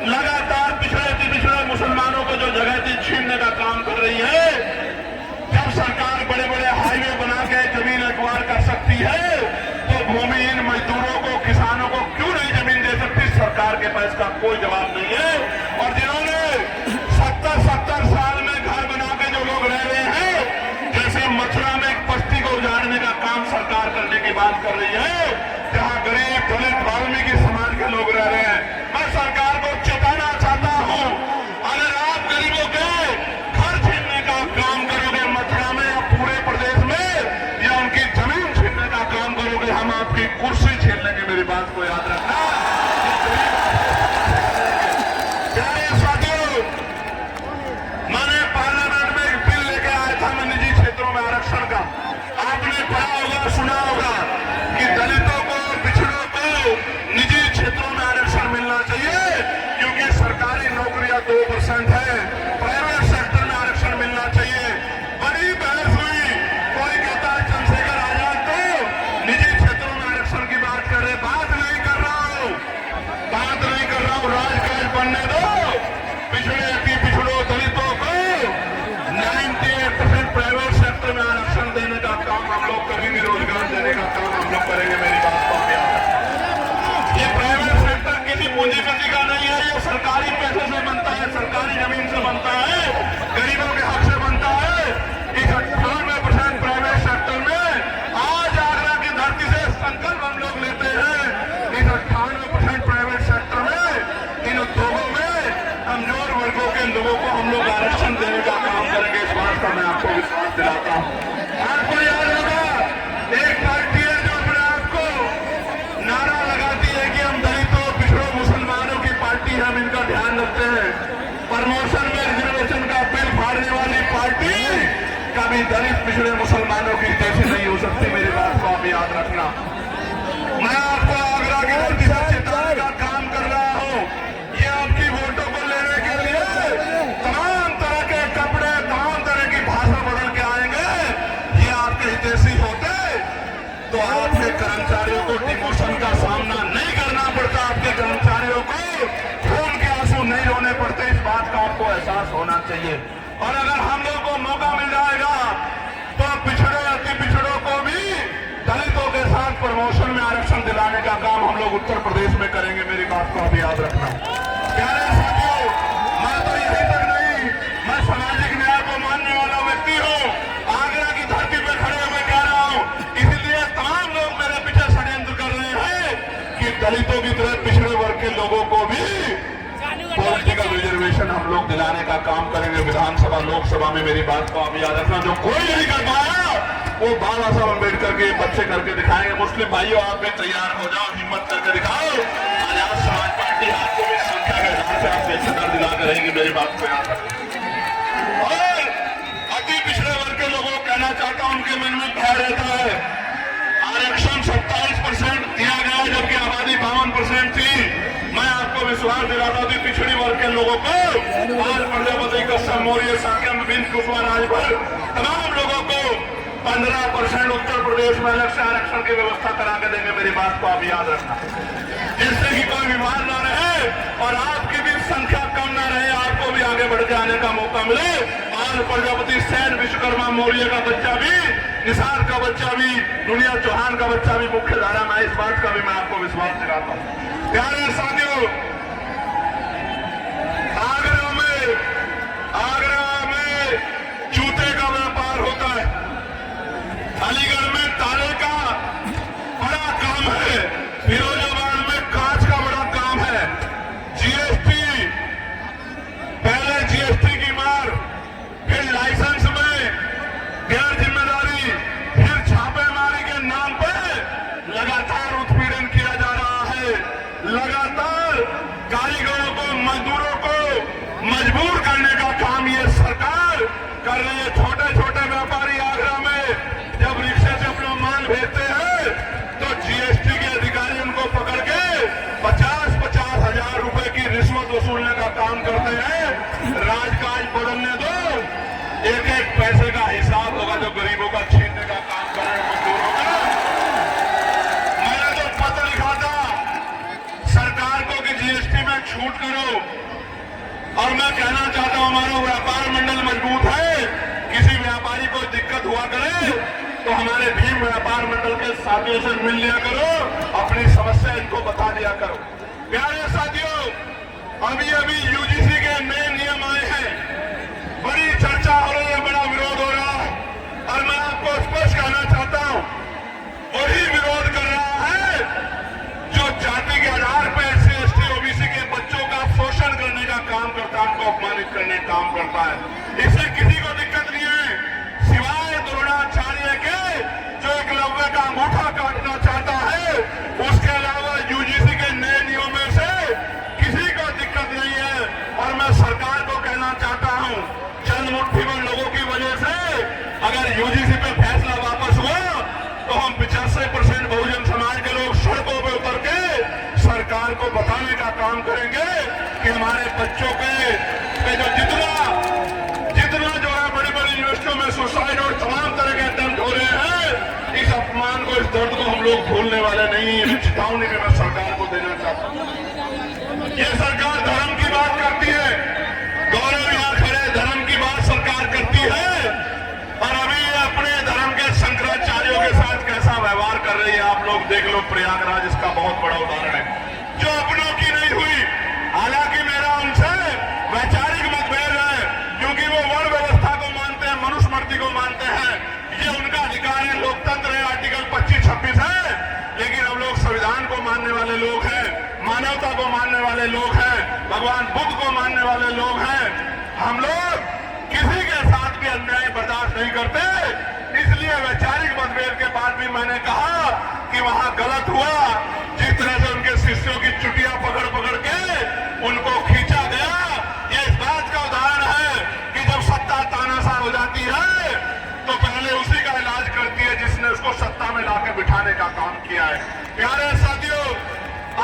लगातार पिछड़े मुसलमानों को जो जगह थी छीनने का काम कर रही है। जब सरकार बड़े बड़े हाईवे बना के जमीन एक्वायर कर सकती है तो भूमिहीन मजदूरों को, किसानों को क्यों नहीं जमीन दे सकती? सरकार के पास का कोई जवाब नहीं है। और जिन्होंने 70 साल में घर बना के जो लोग रह रहे हैं, जैसे मथुरा में एक बस्ती को उजाड़ने का काम सरकार करने की बात कर रही है, जहां गरीब दलित वाल्मीकि समाज के लोग रह रहे हैं। मैं सरकार को चेताना चाहता हूं, अगर आप गरीबों के घर छीनने का काम करोगे मथुरा में या पूरे प्रदेश में, या उनकी जमीन छीनने का काम करोगे, हम आपकी कुर्सी छीन लेंगे। मेरी बात को याद रखना। प्यारे साथियों, मैंने पार्लियामेंट में एक बिल लेके आया था मैं निजी क्षेत्रों में आरक्षण का। आपने पढ़ा होगा, सुना होगा कि दलितों को, पिछड़ों को निजी क्षेत्रों में आरक्षण मिलना चाहिए, क्योंकि सरकारी नौकरियां 2% है, प्राइवेट सेक्टर में आरक्षण मिलना चाहिए। बड़ी बहस हुई, कोई कहता है चंद्रशेखर आजाद तो निजी क्षेत्रों में आरक्षण की बात कर रहे। बात नहीं कर रहा हूं, राजकाज बनने दो। पिछड़ों दलितों को 98% प्राइवेट सेक्टर में आरक्षण देने का काम हम लोग करेंगे, रोजगार देने का काम हम लोग करेंगे। मेरी बात को ये प्राइवेट सेक्टर किसी पूंजीपति का नहीं है, ये सरकारी पैसे से बनता है, सरकारी जमीन से बनता है, गरीबों के हक से बनता है। इस 98% प्राइवेट सेक्टर में आज आगरा की धरती से संकल्प हम लोग लेते हैं, इस 98% प्राइवेट सेक्टर में, इन उद्योगों में कमजोर वर्गों के लोगों को हम लोग आरक्षण देने का काम करेंगे। इस बात का मैं आपको विश्वास दिलाता हूं। आपको याद होगा, एक पार्टी है जो अपने आप को नारा लगाती है कि हम दलितों, पिछड़ों, मुसलमानों की पार्टी है, हम इनका ध्यान रखते हैं। प्रमोशन में रिजर्वेशन का बिल फाड़ने वाली पार्टी कभी दलित, पिछड़े, मुसलमानों की जैसी नहीं हो सकती। मेरी बात को आप याद रखना। मैं आपको आगरा की धरती से चेताने का काम कर रहा हूं। ये आपकी वोटों को लेने के लिए तमाम तरह के कपड़े, तमाम तरह की भाषा बदल के आएंगे। ये आपके हितैषी होते तो आपके कर्मचारियों को डिमोशन का सामना नहीं करना पड़ता, आपके कर्मचारियों को खून के आंसू नहीं रोने पड़ते। इस बात का आपको एहसास होना चाहिए। और अगर हम लोग को मौका मिल जाएगा तो पिछड़े, अति पिछड़ों को भी दलितों के साथ प्रमोशन में आरक्षण दिलाने का काम हम लोग उत्तर प्रदेश में करेंगे। मेरी बात को आप याद रखना। प्यारे साथियों, मैं तो यहीं तक नहीं, मैं सामाजिक न्याय को मानने वाला व्यक्ति हूँ। आगरा की धरती पर खड़े हुए कह रहा हूँ, इसलिए तमाम लोग मेरे पीछे षड्यंत्र कर रहे हैं कि दलितों की तरह पिछड़े वर्ग के लोगों को भी पॉलिटिकल रिजर्वेशन हम लोग दिलाने का काम करेंगे विधानसभा, लोकसभा में। मेरी बात को आप याद रखना। जो कोई नहीं कर पाया वो बाबा साहब अम्बेडकर के बच्चे करके दिखाएंगे। मुस्लिम भाइयों, आप भी तैयार हो जाओ, हिम्मत करके दिखाओ। आजाद समाज पार्टी आपको भी संख्या के हिसाब से आप बेहतर दिला कर रहेगी। मेरी बात को याद रखना। और अति पिछड़े वर्ग के लोगों को कहना चाहता हूं, उनके मन में भय रहता है। आरक्षण 27% दिया गया, जबकि आबादी 52% थी। मैं आपको विश्वास दिलाता हूं कि पिछड़ी वर्ग के लोगों को, आज प्रजापति कश्यप मौर्य, साकेत बिंद कुशवाहा, राजभर, तमाम लोगों को 15% उत्तर प्रदेश में अलग से आरक्षण की व्यवस्था करा के देंगे। मेरी बात को आप याद रखना, जिससे कि कोई विवाद ना रहे और आपकी भी संख्या कम ना रहे, आपको भी आगे बढ़ के आने का मौका मिले। आज प्रजापति सेन, विश्वकर्मा मौर्य का बच्चा भी, निसार का बच्चा भी, दुनिया चौहान का बच्चा भी मुख्य धारा में। इस बात का भी मैं आपको विश्वास दिलाता हूं। प्यारे साथियों, आगरा में जूते का व्यापार होता है, अलीगढ़ में ताले का बड़ा काम है, फिरोजाबाद में कांच का बड़ा काम है। जीएसटी, पहले जीएसटी की मार, फिर लाइसेंस में गैर जिम्मेदारी, फिर छापेमारी के नाम पर लगातार उत्पीड़न किया जा रहा है। लगातार कारीगरों को, मजदूरों को मजबूर करने का काम ये सरकार कर रही है। छोटे छोटे व्यापारी आगरा में जब रिक्शे से अपना माल भेजते हैं तो जीएसटी के अधिकारी उनको पकड़ के 50-50 हजार रुपए की रिश्वत वसूलने का काम करते हैं। राजकाज बदलने दो, एक एक पैसे का हिसाब होगा जो गरीबों का छीनने का काम कर रहे हैं, मजदूरों का। मैंने तो पत्र लिखा था सरकार को कि जीएसटी जीएसटी में छूट करो। और मैं कहना चाहता हूं हमारा व्यापार मंडल मजबूत है, किसी व्यापारी को दिक्कत हुआ करे तो हमारे भीम व्यापार मंडल के साथियों से मिल लिया करो, अपनी समस्या इनको बता दिया करो। प्यारे साथियों, अभी अभी यूजीसी के नए नियम आए हैं, बड़ी चर्चा हो रही है, बड़ा विरोध हो रहा है, और मैं आपको स्पष्ट कहना चाहता हूं वही विरोध कर रहा है जो जाति के आधार पर एससी एसटी ओबीसी के बच्चों का शोषण करने का काम करता है, उनको अपमानित करने का काम करता है। इससे किसी को दिक्कत नहीं है सिवाय द्रोणाचार्य के जो एकलव्य का अंगूठा काटना चाहता है। उसके अलावा यूजीसी के नए नियमों से किसी को दिक्कत नहीं है। और मैं सरकार को कहना चाहता हूं, चंद मुट्ठी भर लोगों की वजह से अगर यूजीसी पे फैसला वापस हुआ तो हम 85% बहुजन समाज के लोग सड़कों पर उतर के सरकार को बताने का काम करेंगे कि हमारे बच्चों के जो जितना जो है बड़ी बड़ी यूनिवर्सिटियों में सुसाइड और तमाम तरह के अटेम्प्ट हो रहे हैं, इस अपमान को, इस दर्द को हम लोग भूलने वाले नहीं। ये चेतावनी भी मैं सरकार को देना चाहता हूं। ये सरकार धर्म की बात करती है, गौरव यहां खड़े धर्म की बात सरकार करती है, और अभी अपने धर्म के शंकराचार्यों के साथ कैसा व्यवहार कर रही है आप लोग देख लो। प्रयागराज इसका बहुत बड़ा उदाहरण है, जो अपनों की नहीं हुई। हालांकि मेरा उनसे वैचारिक मतभेद है, क्योंकि वो वर्ण व्यवस्था को मानते हैं, मनुस्मृति को मानते हैं, ये उनका अधिकार है, लोकतंत्र है, आर्टिकल 25-26 है। लेकिन हम लोग संविधान को मानने वाले लोग हैं, मानवता को मानने वाले लोग हैं, भगवान बुद्ध को मानने वाले लोग हैं। हम लोग किसी के साथ भी अन्याय बर्दाश्त नहीं करते। इसलिए वैचारिक मतभेद के बाद भी मैंने कहा कि वहां गलत हुआ, जिस तरह से उनके शिष्यों की चुटिया पकड़ पकड़ के उनको खींचा गया। ये इस बात का उदाहरण है कि जब सत्ता तानाशाह हो जाती है तो पहले उसी का इलाज करती है जिसने उसको सत्ता में लाके बिठाने का काम किया है। प्यारे साथियों,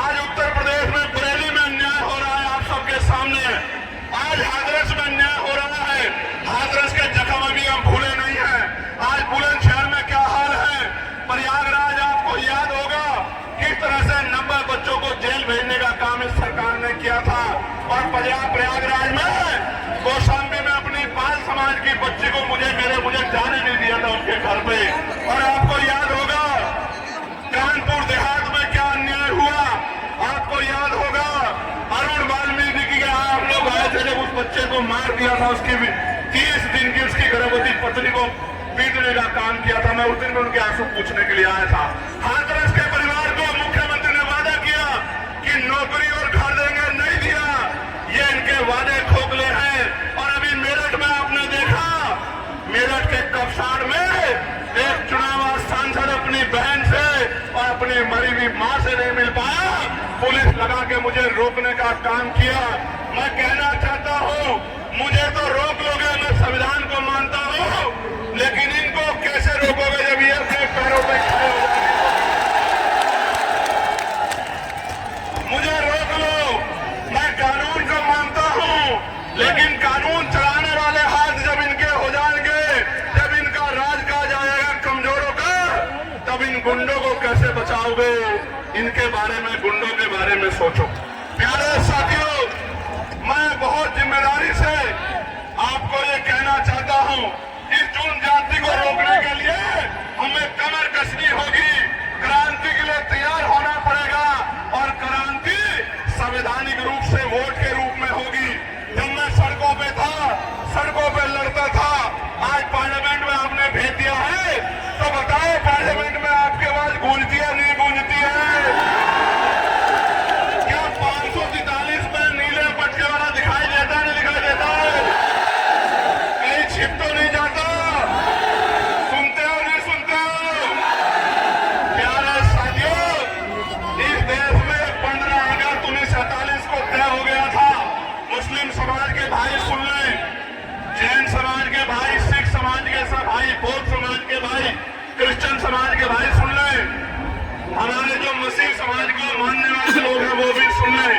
आज उत्तर प्रदेश में बरेली में अन्याय हो रहा है आप सबके सामने। आज हाथरस में अन्याय हो रहा है, हाथरस के जख्म अभी हम भूले नहीं है। आज बुलंदशहर में क्या हाल है, प्रयागराज आपको याद होगा किस तरह से 90 बच्चों को जेल भेजने का काम इस सरकार ने किया था। और प्रयागराज में कौशाम्बी में अपनी बाल समाज की बच्ची को मुझे जाने नहीं दिया था उनके घर पे। और आपको याद होगा कानपुर देहात में क्या अन्याय हुआ, आपको याद होगा अरुण वाल्मीकि के यहाँ हम लोग आए थे जब उस बच्चे को मार दिया था, उसकी 30 दिन की उसकी गर्भवती पत्नी को पीटने का काम किया था। मैं उस दिन में उनके आंसू पूछने के लिए आया था। हाथरस के परिवार को मुख्यमंत्री ने वादा किया कि नौकरी और घर देंगे, नहीं दिया। ये इनके वादे खोखले हैं। और अभी मेरठ में आपने देखा, मेरठ के कपसाड़ में एक चुनाव सांसद अपनी बहन से और अपनी मरी हुई मां से नहीं मिल पाया, पुलिस लगा के मुझे रोकने का काम किया। मैं कहना चाहता हूं, मुझे तो रोक लोगे, मैं संविधान को मानता हूं, लेकिन इनको कैसे रोकोगे जब ये अपने पैरों पे खड़े हो जाएंगे? मुझे रोक लो, मैं कानून को मानता हूं, लेकिन कानून चलाने वाले हाथ जब इनके हो जाएंगे, जब इनका राज कहा जाएगा कमजोरों का, तब इन गुंडों को कैसे बचाओगे? इनके बारे में, गुंडों के बारे में सोचो। प्यारे साथियों, मैं बहुत जिम्मेदारी से आपको ये कहना चाहता हूं, इस जनजाति को रोकने के लिए हमें कमर कसनी होगी, क्रांति के लिए तैयार होना पड़ेगा। और क्रांति संवैधानिक रूप से वोट के रूप में होगी। जब मैं सड़कों पे था, सड़कों पे लड़ता था, आज पार्लियामेंट में आपने भेज दिया है, तो बताओ पार्लियामेंट में आपकी आवाज गूंजती है नहीं गूंजती है? क्या 543 में नीले पटके वाला दिखाई देता है, नहीं दिखाई देता है? कहीं छिप तो नहीं जाता? सुनते हो नहीं सुनते हो? प्यारे साथियों, इस देश में 15 अगस्त 1947 को तय हो गया था। मुस्लिम समाज के भाई सुन लें, जैन समाज के भाई, सिख समाज के भाई, बौद्ध समाज के भाई, क्रिश्चियन समाज के भाई सुन लें, हमारे जो मसीह समाज को मानने वाले लोग हैं वो भी सुन लें।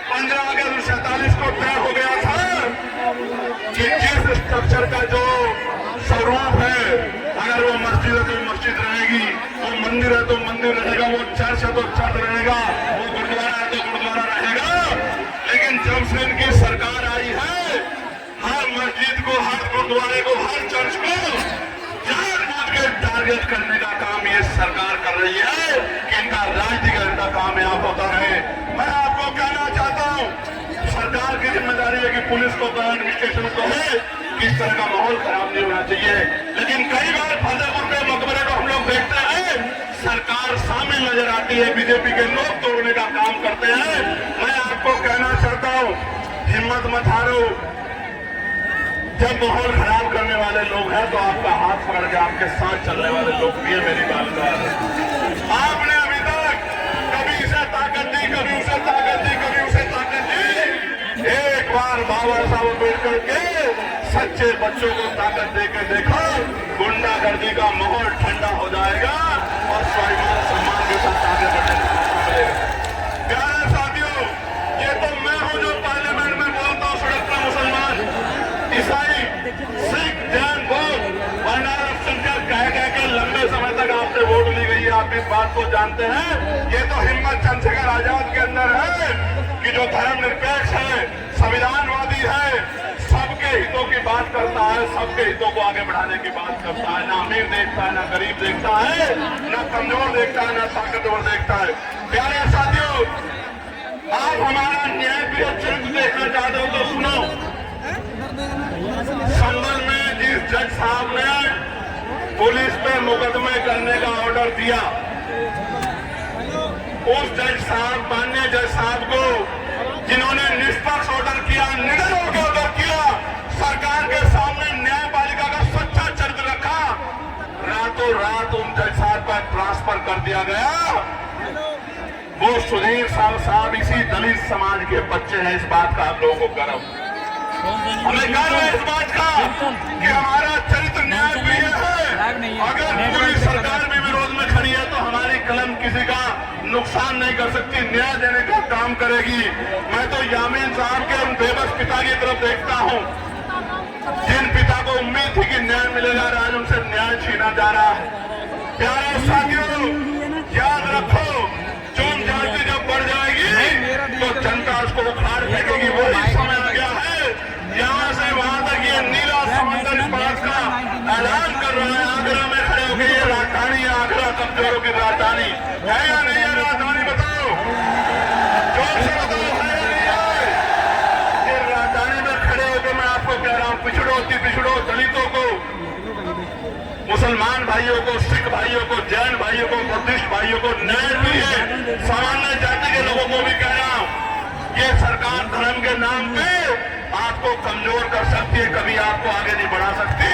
15 अगस्त 1947 को तय हो गया था कि जिस स्ट्रक्चर का जो स्वरूप है, अगर वो मस्जिद है तो मस्जिद रहेगी, वो मंदिर है तो मंदिर रहेगा, वो चर्च है तो चर्च रहेगा, वो गुरुद्वारा है तो गुरुद्वारा रहेगा। टारगेट करने का काम ये सरकार कर रही है कि इनका राजनीतिक एजेंडा कामयाब होता रहे। मैं आपको कहना चाहता हूँ, सरकार की जिम्मेदारी है कि पुलिस को कहे, एडमिनिस्ट्रेशन को है कि इस तरह का माहौल खराब नहीं होना चाहिए। लेकिन कई बार फतेहपुर के मकबरे को हम लोग देखते हैं, सरकार शामिल नजर आती है, बीजेपी के लोग तोड़ने का काम करते हैं। मैं आपको कहना चाहता हूँ, हिम्मत मत हारो। जब माहौल खराब करने वाले लोग हैं तो आपका हाथ पकड़ के आपके साथ चलने वाले लोग भी है। मेरी बात कर, आपने अभी तक कभी इसे ताकत दी, कभी उसे ताकत दी, कभी उसे ताकत दी। एक बार बाबा साहब अम्बेडकर के सच्चे बच्चों को ताकत देकर देखो, गुंडागर्दी का माहौल ठंडा हो जाएगा और स्वाभिमान सम्मान के साथ आगे बढ़ने का मौका मिलेगा। प्यारे साथियों, ये तो मैं हूं जो पार्लियामेंट में बोलता हूं, सड़क पर मुसलमान, ईसाई, सिख, जैन, बौद्ध और अल्पसंख्यक कह के लंबे समय तक आपसे वोट ली गई है। आप इस बात को जानते हैं। ये तो हिम्मत चंद्रशेखर आजाद के अंदर है कि जो धर्मनिरपेक्ष है, संविधानवादी है, सबके हितों की बात करता है, सबके हितों को आगे बढ़ाने की बात करता है। ना अमीर देखता है, ना गरीब देखता है, ना कमजोर देखता है, ना ताकतवर देखता है। प्यारे साथियों, आप हमारा न्याय प्रिय चरित्र देखना चाहते हो तो सुनो। संभल में जिस जज साहब ने पुलिस पे मुकदमे करने का ऑर्डर दिया, उस जज साहब, माननीय जज साहब को, जिन्होंने निष्पक्ष ऑर्डर किया, निडर होकर ऑर्डर किया, सरकार के सामने न्यायपालिका का सच्चा चरित्र रखा, रातों रात उन जज साहब का ट्रांसफर कर दिया गया। वो सुधीर साहब इसी दलित समाज के बच्चे हैं। इस बात का आप लोगों को गर्व, हमें गर्व है इस बात का कि हमारा चरित्र न्याय प्रिय है। अगर पूरी सरकार भी विरोध में खड़ी है तो हमारी कलम किसी का नुकसान नहीं कर सकती, न्याय देने का काम करेगी। मैं तो यामीन साहब के उन बेबस पिता की तरफ देखता हूँ, जिन पिता को उम्मीद थी कि न्याय मिलेगा, आज उनसे न्याय छीना जा रहा है। प्यारे साथियों, याद रखो, चोन जाति जब बढ़ जाएगी तो जनता उसको उखाड़ फेंकेगी। वही समय आ गया है, यहाँ से वहां तक ये नीला समंदर इस बात का ऐलान कर रहा है। आगरा में खड़े होकर ये राजधानी है, आगरा कमजोरों की राजधानी है या नहीं है? राजधानी बताओ, जोर से बताओ, है या नहीं है? ये राजधानी में खड़े होकर मैं आपको कह रहा हूँ, पिछड़ो दलितों को, मुसलमान भाइयों को, सिख भाइयों को, जैन भाइयों को, बुद्धिस्ट भाइयों को न्याय दिए। सामान्य जाति के लोगों को भी कह रहा हूँ, ये सरकार धर्म के नाम पे आपको कमजोर कर सकती है, कभी आपको आगे नहीं बढ़ा सकती।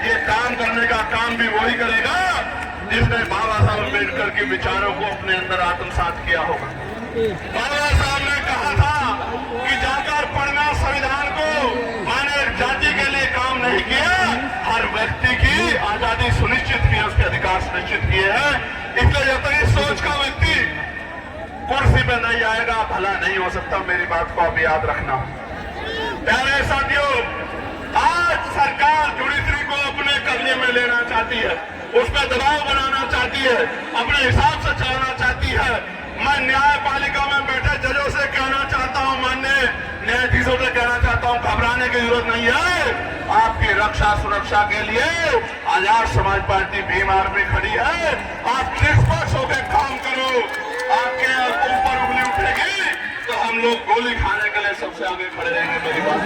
ये काम करने का काम भी वही करेगा जिसने बाबा साहब अम्बेडकर के विचारों को अपने अंदर आत्मसात किया होगा। बाबा साहब ने कहा था कि जाकर पढ़ना संविधान को, माने एक जाति के लिए काम नहीं किया, हर व्यक्ति की आजादी सुनिश्चित की है, उसके अधिकार सुनिश्चित किए हैं। इसलिए जब तक इस सोच का व्यक्ति कुर्सी पे नहीं आएगा, भला नहीं हो सकता। मेरी बात को आप याद रखना। प्यारे साथियों, आज सरकार जुडिशरी को अपने कब्जे में लेना चाहती है, उस पर दबाव बनाना चाहती है, अपने हिसाब से चलाना चाहती है। मैं न्यायपालिका में बैठे जजों से कहना चाहता हूं, माननीय न्यायाधीशों से कहना चाहता हूं, घबराने की जरूरत नहीं है। आपकी रक्षा सुरक्षा के लिए आजाद समाज पार्टी भीम आर्मी खड़ी है। आप निष्पक्ष होकर काम करो। आपके ऊपर उंगली उठेगी तो हम लोग गोली खाने के लिए सबसे आगे खड़े रहेंगे। मेरी बात